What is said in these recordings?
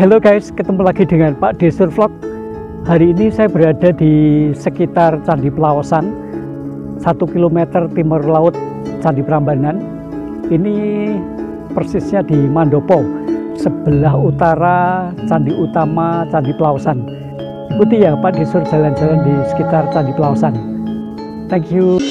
Halo guys, ketemu lagi dengan Pak Desur Vlog. Hari ini saya berada di sekitar Candi Plaosan, 1 km timur laut Candi Prambanan. Ini persisnya di Mandopo, sebelah utara Candi Utama Candi Plaosan. Ikuti ya Pak Desur jalan-jalan di sekitar Candi Plaosan. Thank you.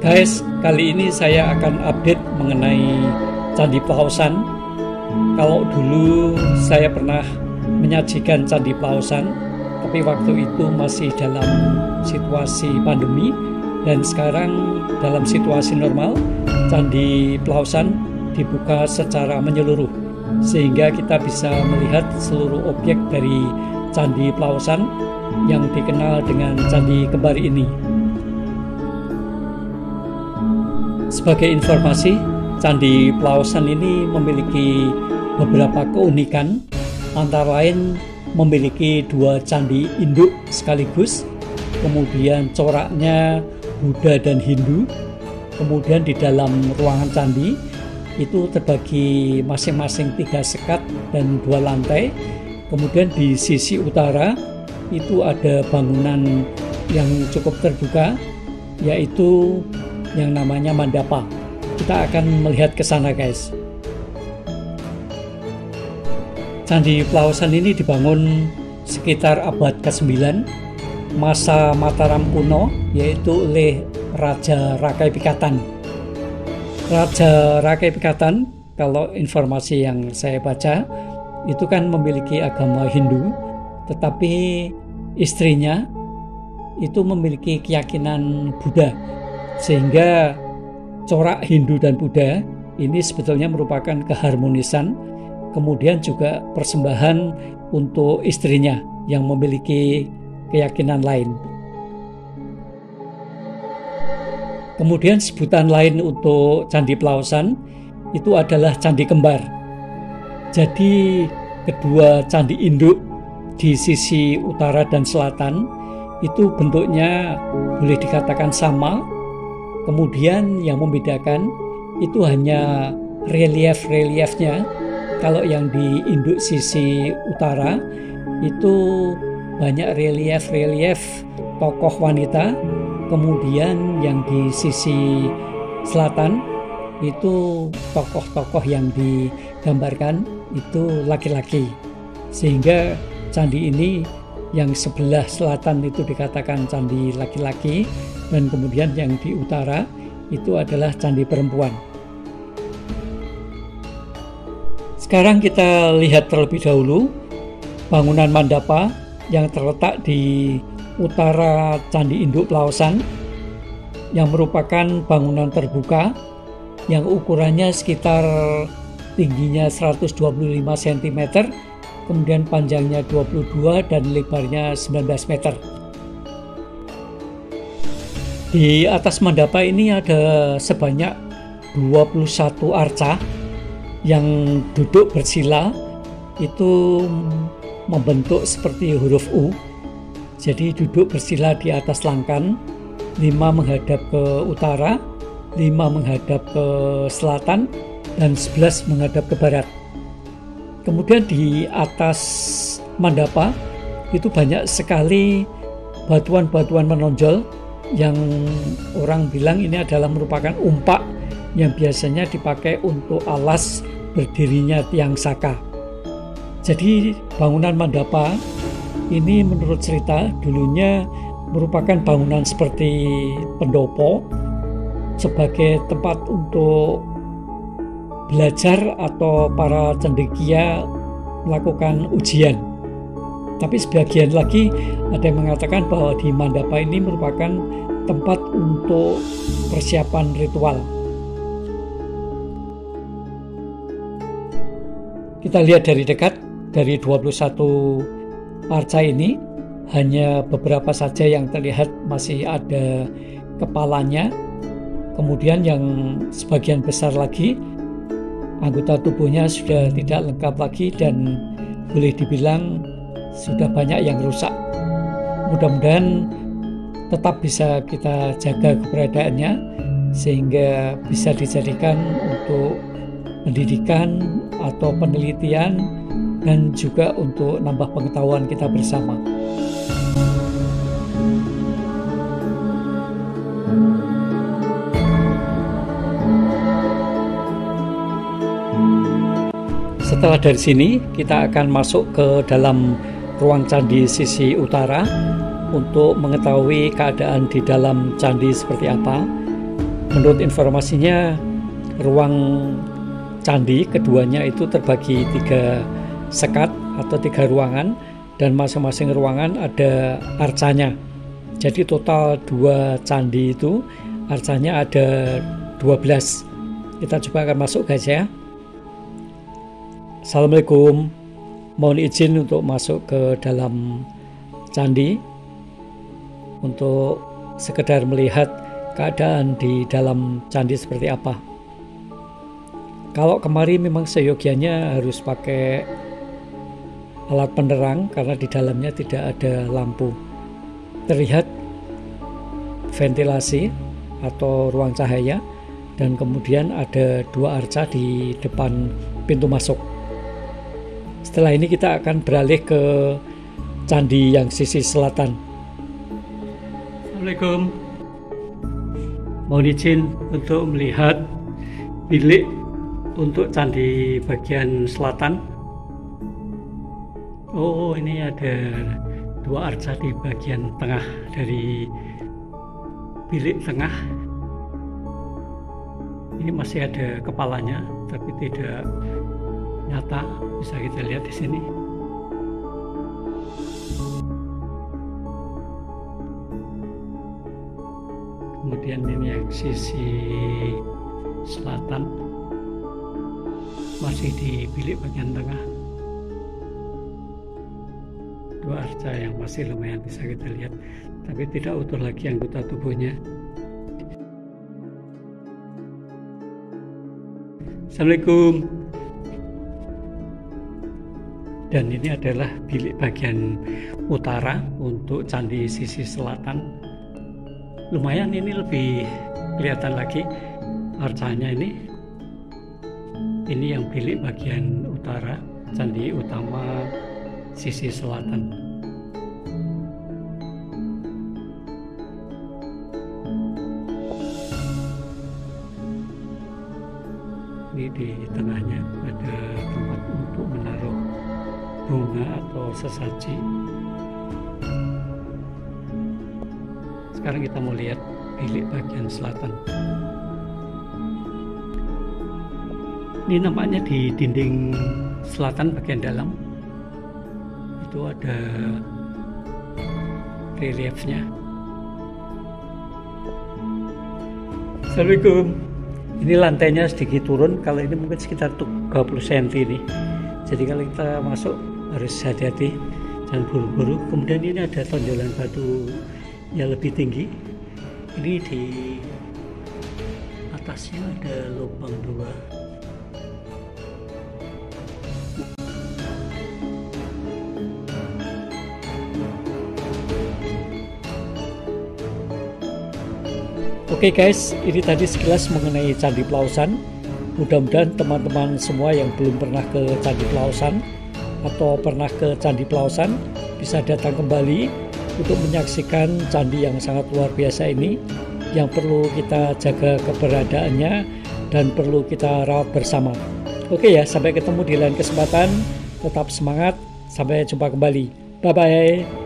Guys, kali ini saya akan update mengenai Candi Plaosan. Kalau dulu saya pernah menyajikan Candi Plaosan, tapi waktu itu masih dalam situasi pandemi, dan sekarang dalam situasi normal, Candi Plaosan dibuka secara menyeluruh, sehingga kita bisa melihat seluruh objek dari Candi Plaosan yang dikenal dengan Candi Kembar ini. Sebagai informasi, Candi Plaosan ini memiliki beberapa keunikan, antara lain memiliki 2 candi induk sekaligus, kemudian coraknya Buddha dan Hindu, kemudian di dalam ruangan candi itu terbagi masing-masing 3 sekat dan 2 lantai, kemudian di sisi utara itu ada bangunan yang cukup terbuka, yaitu yang namanya mandapa. Kita akan melihat ke sana guys. Candi Plaosan ini dibangun sekitar abad ke-9 masa Mataram kuno, yaitu oleh Raja Rakai Pikatan. Raja Rakai Pikatan, kalau informasi yang saya baca, itu kan memiliki agama Hindu, tetapi istrinya itu memiliki keyakinan Buddha, sehingga corak Hindu dan Buddha ini sebetulnya merupakan keharmonisan, kemudian juga persembahan untuk istrinya yang memiliki keyakinan lain. Kemudian sebutan lain untuk Candi Plaosan itu adalah Candi Kembar. Jadi kedua candi induk di sisi utara dan selatan itu bentuknya boleh dikatakan sama. Kemudian yang membedakan itu hanya relief-reliefnya. Kalau yang di induk sisi utara itu banyak relief-relief tokoh wanita, kemudian yang di sisi selatan itu tokoh-tokoh yang digambarkan itu laki-laki. Sehingga candi ini yang sebelah selatan itu dikatakan candi laki-laki, dan kemudian yang di utara itu adalah candi perempuan. Sekarang kita lihat terlebih dahulu bangunan mandapa yang terletak di utara Candi Induk Plaosan, yang merupakan bangunan terbuka yang ukurannya sekitar tingginya 125 cm, kemudian panjangnya 22 dan lebarnya 19 meter. Di atas mandapa ini ada sebanyak 21 arca yang duduk bersila, itu membentuk seperti huruf U. Jadi duduk bersila di atas langkan, 5 menghadap ke utara, 5 menghadap ke selatan, dan 11 menghadap ke barat. Kemudian di atas mandapa itu banyak sekali batuan-batuan menonjol yang orang bilang ini adalah merupakan umpak yang biasanya dipakai untuk alas berdirinya tiang saka. Jadi bangunan mandapa ini menurut cerita dulunya merupakan bangunan seperti pendopo sebagai tempat untuk belajar atau para cendekia melakukan ujian. Tapi sebagian lagi ada yang mengatakan bahwa di mandapa ini merupakan tempat untuk persiapan ritual. Kita lihat dari dekat, dari 21 arca ini hanya beberapa saja yang terlihat masih ada kepalanya. Kemudian yang sebagian besar lagi anggota tubuhnya sudah tidak lengkap lagi dan boleh dibilang sudah banyak yang rusak. Mudah-mudahan tetap bisa kita jaga keberadaannya sehingga bisa dijadikan untuk pendidikan atau penelitian dan juga untuk nambah pengetahuan kita bersama. Setelah dari sini kita akan masuk ke dalam ruang candi sisi utara untuk mengetahui keadaan di dalam candi seperti apa. Menurut informasinya, ruang candi keduanya itu terbagi 3 sekat atau 3 ruangan, dan masing-masing ruangan ada arcanya. Jadi total 2 candi itu arcanya ada 12. Kita coba akan masuk guys ya. Assalamualaikum, mohon izin untuk masuk ke dalam candi untuk sekedar melihat keadaan di dalam candi seperti apa. Kalau kemari memang seyogianya harus pakai alat penerang karena di dalamnya tidak ada lampu. Terlihat ventilasi atau ruang cahaya, dan kemudian ada 2 arca di depan pintu masuk. Setelah ini kita akan beralih ke candi yang sisi selatan. Assalamualaikum. Mohon izin untuk melihat bilik untuk candi bagian selatan. Oh, ini ada 2 arca di bagian tengah dari bilik tengah. Ini masih ada kepalanya, tapi tidak nyata, bisa kita lihat di sini. Kemudian ini yang sisi selatan, masih di bilik bagian tengah. 2 arca yang masih lumayan bisa kita lihat, tapi tidak utuh lagi anggota tubuhnya. Assalamualaikum. Dan ini adalah bilik bagian utara untuk candi sisi selatan. Lumayan ini lebih kelihatan lagi arcanya ini. Ini yang bilik bagian utara, candi utama sisi selatan. Ini di tengahnya ada tempat untuk menaruh bunga atau sesaji. Sekarang kita mau lihat bilik bagian selatan. Ini nampaknya di dinding selatan bagian dalam itu ada reliefnya. Assalamualaikum. Ini lantainya sedikit turun, kalau ini mungkin sekitar 20 cm ini. Jadi kalau kita masuk harus hati-hati, jangan buru-buru. Kemudian ini ada tonjolan batu yang lebih tinggi. Ini di atasnya ada lubang 2. Oke guys, ini tadi sekilas mengenai Candi Pelausan. Mudah-mudahan teman-teman semua yang belum pernah ke Candi Pelausan atau pernah ke Candi Pelausan bisa datang kembali untuk menyaksikan candi yang sangat luar biasa ini, yang perlu kita jaga keberadaannya dan perlu kita rawat bersama. Oke ya, sampai ketemu di lain kesempatan. Tetap semangat, sampai jumpa kembali. Bye-bye.